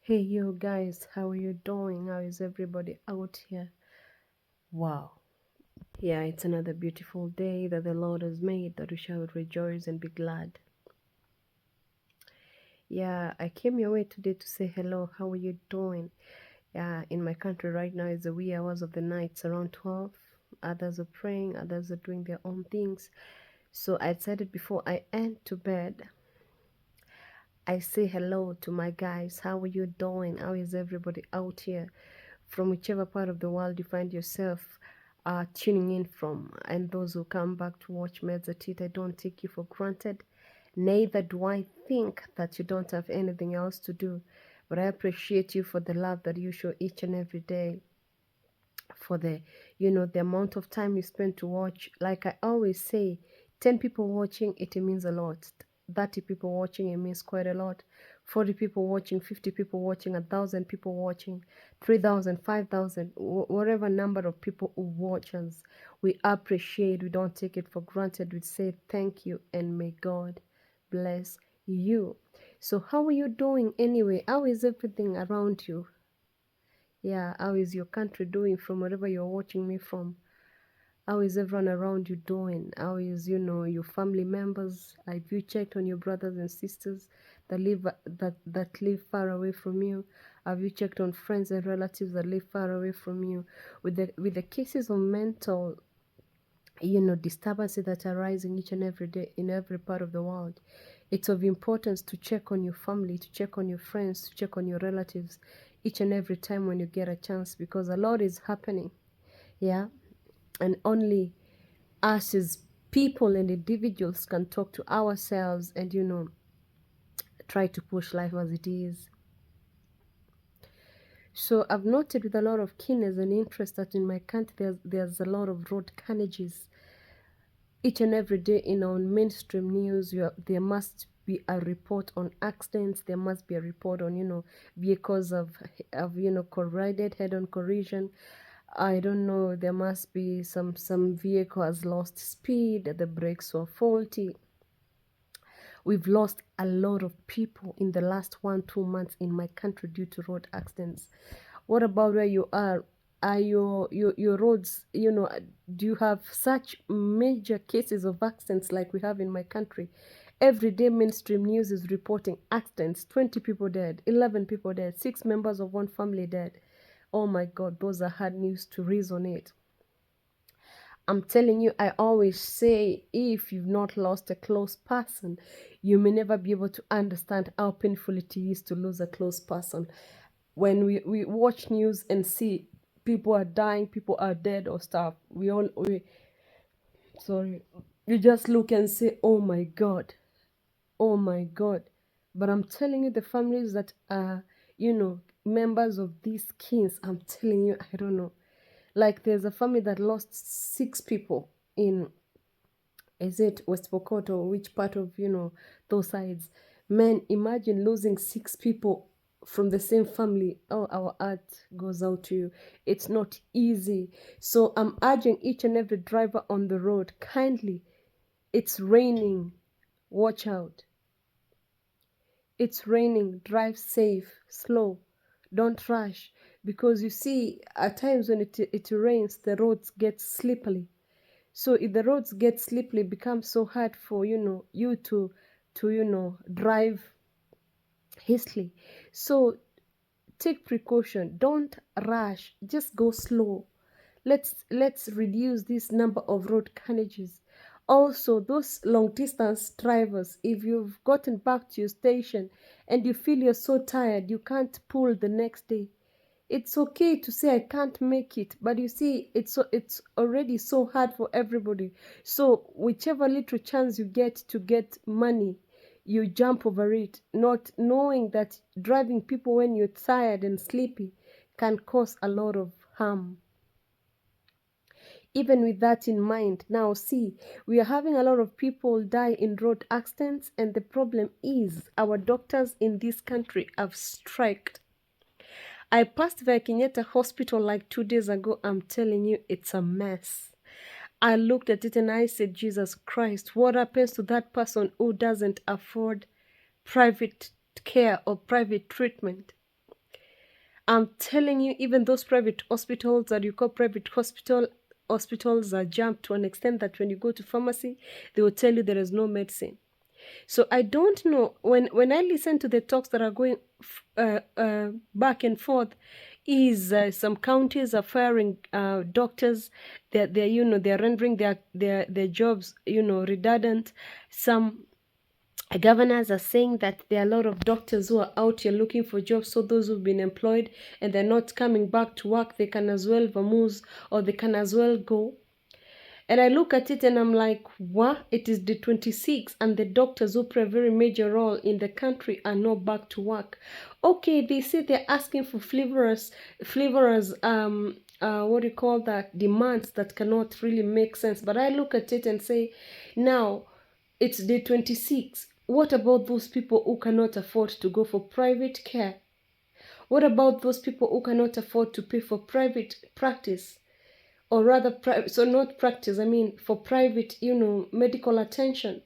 Hey, you guys, how are you doing? How is everybody out here? Wow. Yeah, it's another beautiful day that the Lord has made, that we shall rejoice and be glad. Yeah, I came your way today to say hello. How are you doing? Yeah, in my country right now, it's the wee hours of the night. It's around 12. Others are praying, others are doing their own things. So I decided before I end to bed, I say hello to my guys. How are you doing? How is everybody out here? From whichever part of the world you find yourself tuning in from, and those who come back to watch Meds at It, I don't take you for granted. Neither do I think that you don't have anything else to do, but I appreciate you for the love that you show each and every day, for the amount of time you spend to watch. Like I always say, 10 people watching, it means a lot. 30 people watching, it means quite a lot. 40 people watching, 50 people watching, 1,000 people watching, 3,000, 5,000, whatever number of people who watch us, we appreciate. We don't take it for granted. We say thank you and may God bless you. So how are you doing anyway? How is everything around you? Yeah, how is your country doing from wherever you're watching me from? How is everyone around you doing? How is, your family members? Have you checked on your brothers and sisters that live far away from you? Have you checked on friends and relatives that live far away from you? With the cases of mental, disturbances that are rising each and every day in every part of the world, it's of importance to check on your family, to check on your friends, to check on your relatives each and every time when you get a chance, because a lot is happening. Yeah, and only us as people and individuals can talk to ourselves and try to push life as it is. So I've noted with a lot of keenness and interest that in my country there's a lot of road carnages each and every day. In our mainstream news, there must be a report on accidents. There must be a report on vehicles of collided, head-on collision. I don't know, there must be some vehicle has lost speed, the brakes were faulty. We've lost a lot of people in the last 1-2 months in my country due to road accidents. What about where you are? Are your roads, do you have such major cases of accidents like we have in my country? Every day mainstream news is reporting accidents, 20 people dead, 11 people dead, 6 members of one family dead. Oh my God, those are hard news to resonate. I'm telling you, I always say, if you've not lost a close person, you may never be able to understand how painful it is to lose a close person. When we watch news and see people are dying, people are dead or stuff, sorry, you just look and say, oh my God, oh my God. But I'm telling you, the families that are, members of these kings, I'm telling you, I don't know. Like there's a family that lost 6 people in, is it West Pokot or which part of, those sides? Man, imagine losing 6 people from the same family. Oh, our heart goes out to you. It's not easy. So I'm urging each and every driver on the road, kindly, it's raining, watch out. It's raining, drive safe, slow, don't rush. Because you see, at times when it rains, the roads get slippery. So if the roads get slippery, it becomes so hard for you to drive hastily. So take precaution, don't rush, just go slow. Let's reduce this number of road carnages. Also, those long distance drivers, if you've gotten back to your station and you feel you're so tired you can't pull the next day, it's okay to say I can't make it, but you see, it's already so hard for everybody. So whichever little chance you get to get money, you jump over it, not knowing that driving people when you're tired and sleepy can cause a lot of harm. Even with that in mind, now see, we are having a lot of people die in road accidents, and the problem is our doctors in this country have striked. I passed the Kenyatta hospital like 2 days ago. I'm telling you, it's a mess. I looked at it and I said, Jesus Christ, what happens to that person who doesn't afford private care or private treatment? I'm telling you, even those private hospitals that you call private hospitals are jumped to an extent that when you go to pharmacy, they will tell you there is no medicine. So I don't know, when I listen to the talks that are going back and forth, is some counties are firing doctors. They're rendering their jobs redundant. Some governors are saying that there are a lot of doctors who are out here looking for jobs, so those who've been employed and they're not coming back to work, they can as well vamoose, or they can as well go. And I look at it and I'm like, what? It is the 26th, and the doctors who play a very major role in the country are not back to work. Okay, they say they're asking for flavorous, what do you call that? Demands that cannot really make sense. But I look at it and say, now, it's the 26th. What about those people who cannot afford to go for private care? What about those people who cannot afford to pay for private practice? Or rather, so not practice, I mean for private, medical attention.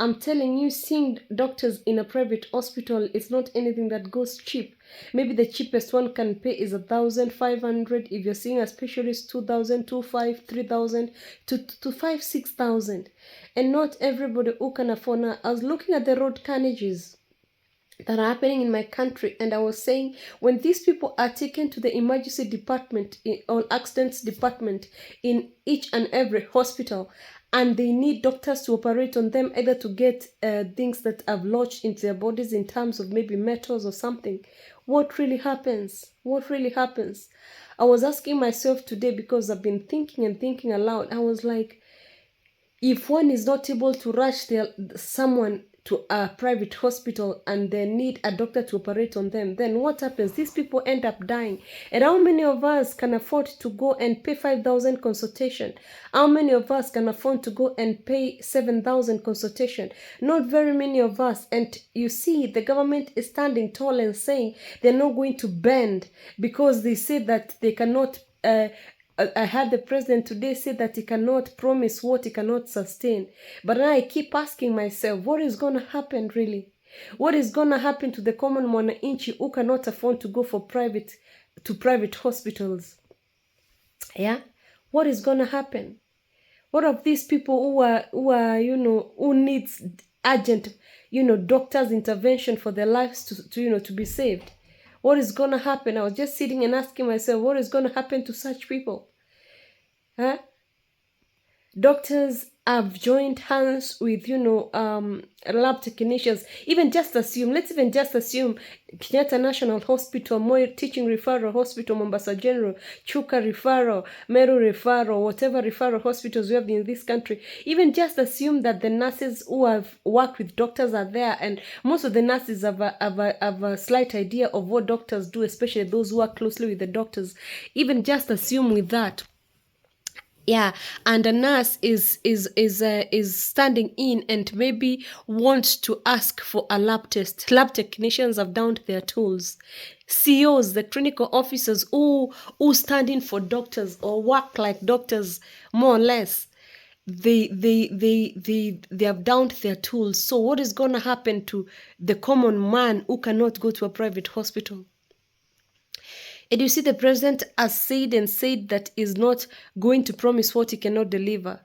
I'm telling you, seeing doctors in a private hospital is not anything that goes cheap. Maybe the cheapest one can pay is 1,500. If you're seeing a specialist, 2,000, 2,500, 3,000 to 5,000, 6,000. And not everybody who can afford. Now, I was looking at the road carnages that are happening in my country, and I was saying, when these people are taken to the emergency department or accidents department in each and every hospital, and they need doctors to operate on them, either to get things that have lodged into their bodies in terms of maybe metals or something, what really happens? What really happens? I was asking myself today, because I've been thinking and thinking aloud. I was like, if one is not able to rush someone to a private hospital and they need a doctor to operate on them, then what happens? These people end up dying. And how many of us can afford to go and pay 5,000 consultation? How many of us can afford to go and pay 7,000 consultation? Not very many of us. And you see, the government is standing tall and saying they're not going to bend, because they say that they cannot I heard the president today say that he cannot promise what he cannot sustain. But I keep asking myself, what is going to happen really? What is going to happen to the common mwananchi who cannot afford to go for private hospitals? Yeah? What is going to happen? What of these people who needs urgent, doctor's intervention for their lives to be saved? What is going to happen? I was just sitting and asking myself, what is going to happen to such people? Huh? Doctors have joined hands with, lab technicians. Let's even just assume Kenyatta National Hospital, Moi Teaching Referral Hospital, Mombasa General, Chuka Referral, Meru Referral, whatever referral hospitals we have in this country. Even just assume that the nurses who have worked with doctors are there, and most of the nurses have a slight idea of what doctors do, especially those who work closely with the doctors. Even just assume with that. Yeah, and a nurse is standing in and maybe wants to ask for a lab test. Lab technicians have downed their tools. COs, the clinical officers who stand in for doctors or work like doctors, more or less, they have downed their tools. So what is going to happen to the common man who cannot go to a private hospital? And you see, the president has said that he's not going to promise what he cannot deliver.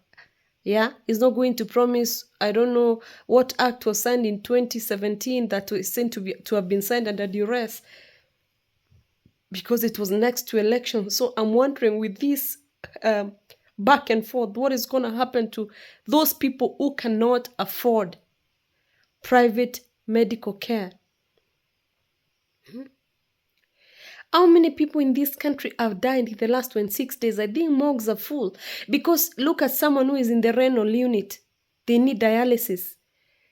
Yeah, he's not going to promise. I don't know what act was signed in 2017 that was sent to have been signed under duress, because it was next to election. So I'm wondering, with this back and forth, what is going to happen to those people who cannot afford private medical care? How many people in this country have died in the last 26 days? I think morgues are full. Because look at someone who is in the renal unit. They need dialysis.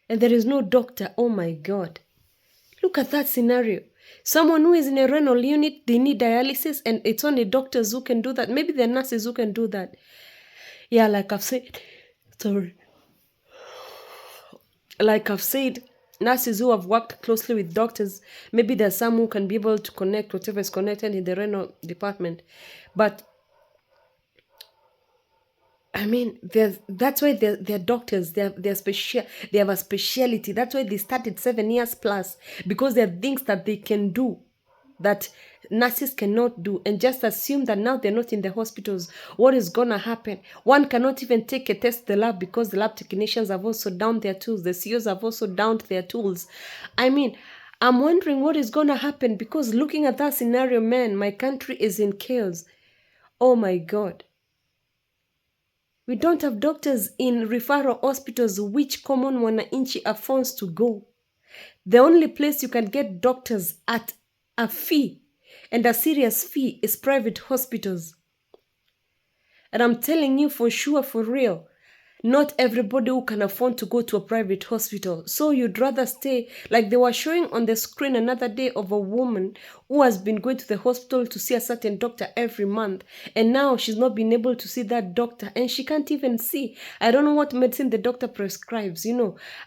And there is no doctor. Oh my God. Look at that scenario. Someone who is in a renal unit, they need dialysis, and it's only doctors who can do that. Maybe the nurses who can do that. Yeah, like I've said, nurses who have worked closely with doctors, maybe there's some who can be able to connect whatever is connected in the renal department. But I mean, that's why they're doctors. They have a speciality. That's why they started 7 years plus, because there are things that they can do that nurses cannot do, and just assume that now they're not in the hospitals, what is gonna happen? One cannot even take a test in the lab because the lab technicians have also downed their tools. The CEOs have also downed their tools. I mean, I'm wondering what is gonna happen, because looking at that scenario, man, my country is in chaos. Oh my God. We don't have doctors in referral hospitals, which common wananchi affords to go. The only place you can get doctors at a fee, and a serious fee, is private hospitals. And I'm telling you for sure, for real, not everybody who can afford to go to a private hospital. So you'd rather stay, like they were showing on the screen another day of a woman who has been going to the hospital to see a certain doctor every month. And now she's not been able to see that doctor, and she can't even see. I don't know what medicine the doctor prescribes.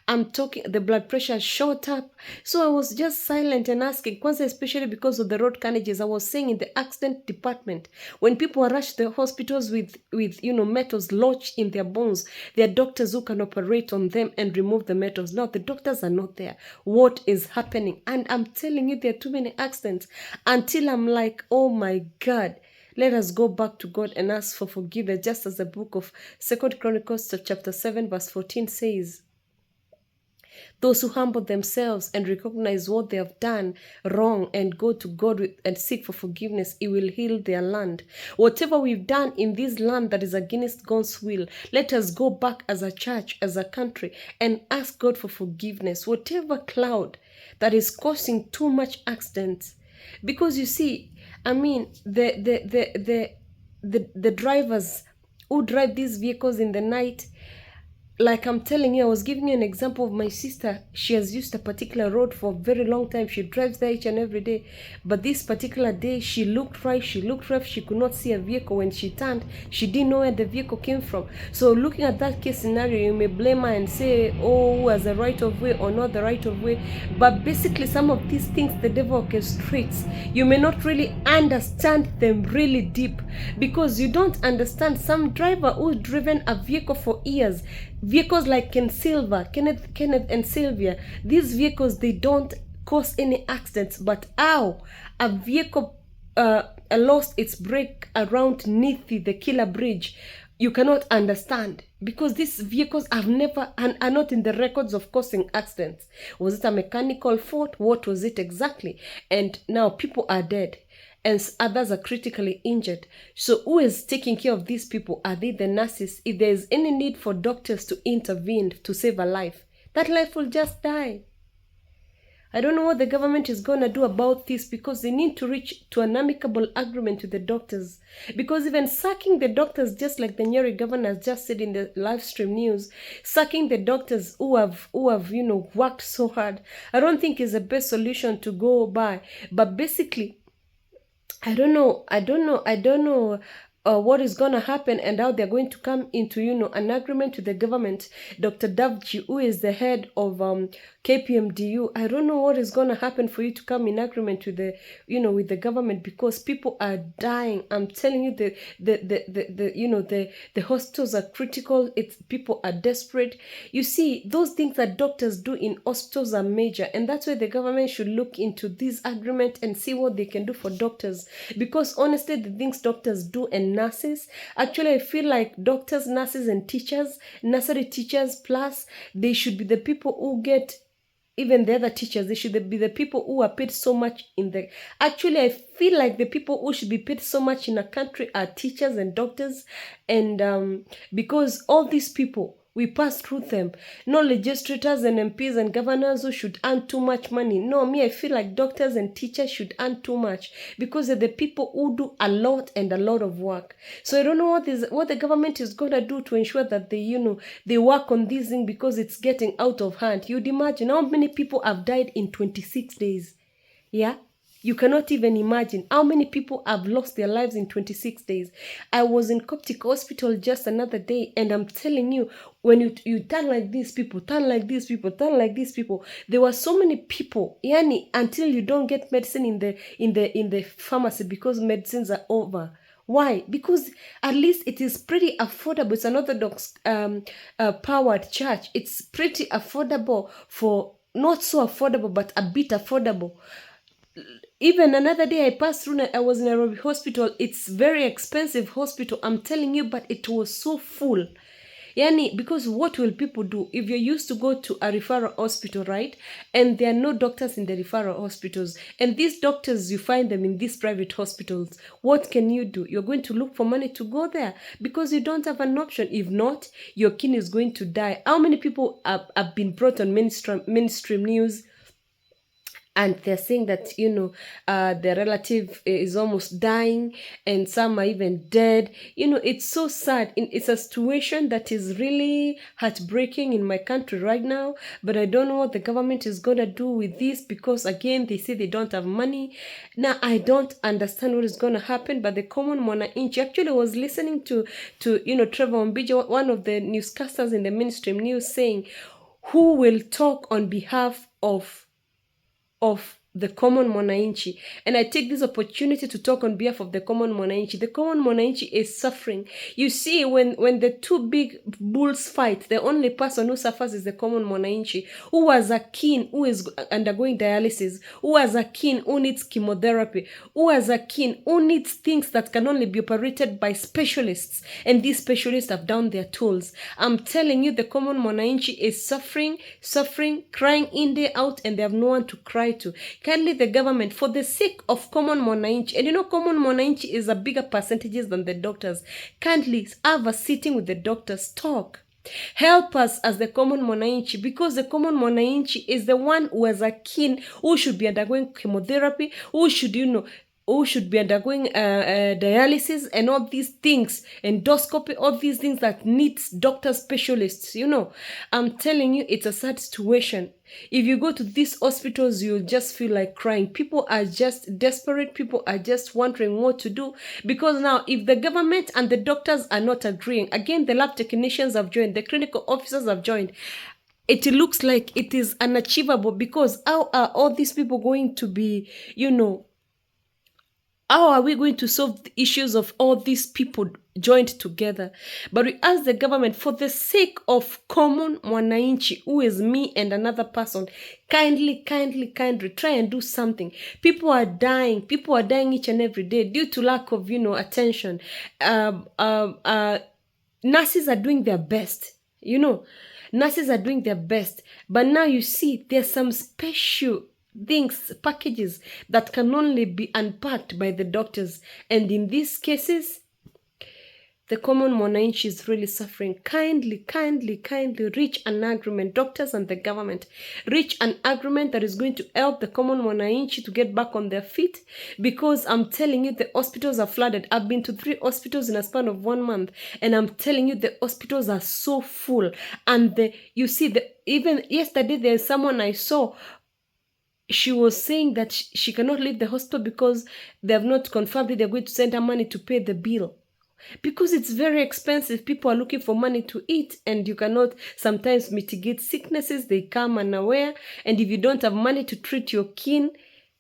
I'm talking, the blood pressure shot up. So I was just silent and asking, especially because of the road carnages. I was saying in the accident department, when people are rushed to the hospitals with metals lodged in their bones, there are doctors who can operate on them and remove the metals. Now the doctors are not there. What is happening? And I'm telling you, there are too many accidents, until I'm like, oh my God. Let us go back to God and ask for forgiveness, just as the book of 2 Chronicles chapter 7 verse 14 says. Those who humble themselves and recognize what they have done wrong and go to God and seek for forgiveness, He will heal their land. Whatever we've done in this land that is against God's will, let us go back as a church, as a country, and ask God for forgiveness. Whatever cloud that is causing too much accidents, because you see, I mean, the drivers who drive these vehicles in the night, like I'm telling you, I was giving you an example of my sister. She has used a particular road for a very long time. She drives there each and every day. But this particular day, she looked right, she looked left, she could not see a vehicle. When she turned, she didn't know where the vehicle came from. So looking at that case scenario, you may blame her and say, oh, who has the right of way or not the right of way. But basically, some of these things the devil orchestrates. You may not really understand them really deep, because you don't understand some driver who's driven a vehicle for years. Vehicles like Kenneth and Sylvia, these vehicles, they don't cause any accidents, but how a vehicle lost its brake around Nithi, the Killer Bridge, you cannot understand, because these vehicles have never and are not in the records of causing accidents. Was it a mechanical fault? What was it exactly? And now people are dead, and others are critically injured. So who is taking care of these people? Are they the nurses? If there is any need for doctors to intervene to save a life, that life will just die. I don't know what the government is going to do about this, because they need to reach to an amicable agreement with the doctors. Because even sacking the doctors, just like the Nyeri governor just said in the live stream news, sacking the doctors who have worked so hard, I don't think is the best solution to go by. But basically, I don't know what is going to happen and how they're going to come into, an agreement with the government. Dr. Davji, who is the head of KPMDU, I don't know what is going to happen for you to come in agreement with the government, because people are dying. I'm telling you, the hospitals are critical. People are desperate. You see, those things that doctors do in hospitals are major, and that's why the government should look into this agreement and see what they can do for doctors. Because honestly, the things doctors do and nurses, actually I feel like doctors, nurses, and teachers, nursery teachers plus, they should be the people who get, even the other teachers, they should be the people who are paid so much actually I feel like the people who should be paid so much in a country are teachers and doctors. And because all these people, we pass through them. No legislators and MPs and governors who should earn too much money. No, I feel like doctors and teachers should earn too much, because they're the people who do a lot of work. So I don't know what the government is going to do to ensure that they work on this thing, because it's getting out of hand. You'd imagine how many people have died in 26 days. Yeah? You cannot even imagine how many people have lost their lives in 26 days. I was in Coptic Hospital just another day, and I'm telling you, when you turn like these people, turn like these people, turn like these people, there were so many people, yani, until you don't get medicine in the pharmacy, because medicines are over. Why? Because at least it is pretty affordable. It's an Orthodox powered church. It's pretty affordable, for not so affordable, but a bit affordable. Even another day I passed through, I was in Nairobi hospital. It's very expensive hospital, I'm telling you, but it was so full. Yani, because what will people do if you're used to go to a referral hospital, right? And there are no doctors in the referral hospitals. And these doctors, you find them in these private hospitals. What can you do? You're going to look for money to go there because you don't have an option. If not, your kin is going to die. How many people have been brought on mainstream news? And they're saying that, you know, their relative is almost dying and some are even dead. You know, it's so sad. It's a situation that is really heartbreaking in my country right now, but I don't know what the government is going to do with this, because again, they say they don't have money. Now, I don't understand what is going to happen, but the common mwananchi, actually was listening to you know, Trevor Mbija, one of the newscasters in the mainstream news, saying, who will talk on behalf of the common mwananchi? And I take this opportunity to talk on behalf of the common mwananchi. The common mwananchi is suffering. You see, when the two big bulls fight, the only person who suffers is the common mwananchi, who has a kin who is undergoing dialysis, who has a kin who needs chemotherapy, who has a kin who needs things that can only be operated by specialists, and these specialists have done their tools. I'm telling you, the common mwananchi is suffering, crying in, day out, and they have no one to cry to. Kindly, the government, for the sake of common mwananchi, and you know, common mwananchi is a bigger percentages than the doctors, kindly have a sitting with the doctors, talk. Help us as the common mwananchi, because the common mwananchi is the one who has a kin, who should be undergoing chemotherapy, who should, you know, who should be undergoing dialysis and all these things, endoscopy, all these things that needs doctor specialists. You know, I'm telling you, it's a sad situation. If you go to these hospitals, you'll just feel like crying. People are just desperate. People are just wondering what to do, because now if the government and the doctors are not agreeing, again, the lab technicians have joined, the clinical officers have joined, it looks like it is unachievable, because how are all these people going to be, you know, how are we going to solve the issues of all these people joined together? But we ask the government, for the sake of common mwananchi, who is me and another person, kindly try and do something. People are dying each and every day due to lack of, you know, attention. Nurses are doing their best, you know, nurses are doing their best, but now you see there's some special things, packages that can only be unpacked by the doctors, and in these cases, the common mwananchi is really suffering. Kindly reach an agreement, doctors and the government, reach an agreement that is going to help the common mwananchi to get back on their feet, because I'm telling you, the hospitals are flooded. I've been to 3 hospitals in a span of 1 month, and I'm telling you, the hospitals are so full. And you see, even yesterday, there's someone I saw, she was saying that she cannot leave the hospital because they have not confirmed it. They're going to send her money to pay the bill, because it's very expensive. People are looking for money to eat, and you cannot sometimes mitigate sicknesses. They come unaware, and if you don't have money to treat your kin,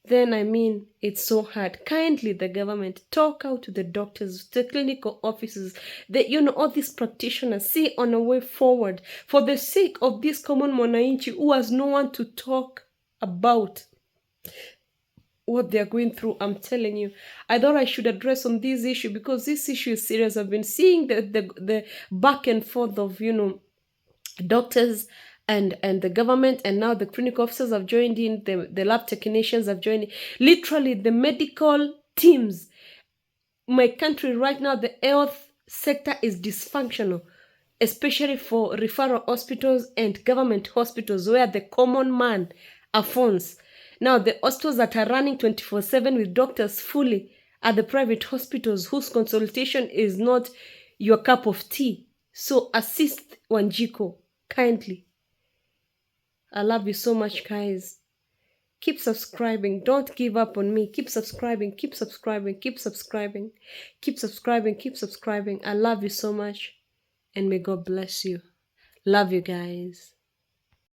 then I mean, it's so hard. Kindly, the government, talk out to the doctors, the clinical officers, you know, all these practitioners, see on a way forward for the sake of this common mwananchi who has no one to talk about what they're going through. I'm telling you, I thought I should address on this issue, because this issue is serious. I've been seeing the back and forth of, you know, doctors and the government, and now the clinical officers have joined in, the lab technicians have joined in, literally the medical teams. My country right now, the health sector is dysfunctional, especially for referral hospitals and government hospitals, where the common man affords. Now, the hospitals that are running 24/7 with doctors fully are the private hospitals, whose consultation is not your cup of tea. So assist Wanjiko, kindly. I love you so much, guys. Keep subscribing. Don't give up on me. Keep subscribing. Keep subscribing. Keep subscribing. Keep subscribing. Keep subscribing. I love you so much. And may God bless you. Love you, guys.